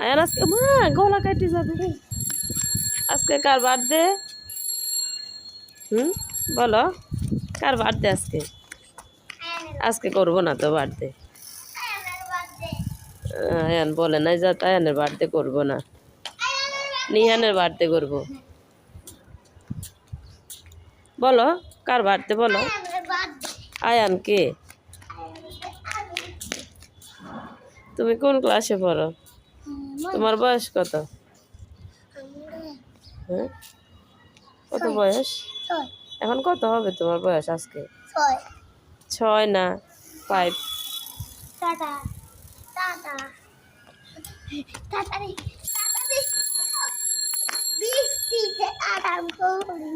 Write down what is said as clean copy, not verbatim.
আয়ান আজকে মা গলা কাটি যাবে। আজকে কার বার্থডে? বলো কার বার্থডে আজকে? আজকে করবো না তো বার্থডে। আয়ান বলে নাই যা আয়ানের বার্থডে করবো না, নিহানের বার্থডে করবো। বলো কার বার্থডে বলো। আয়ান কে? তুমি কোন ক্লাসে পড়ো? তোমার বয়স কত? হ্যাঁ কত বয়স এখন? কত হবে তোমার বয়স আজকে? 6 না 5? টাটা টাটা টাটা বৃষ্টিতে আরাম করি।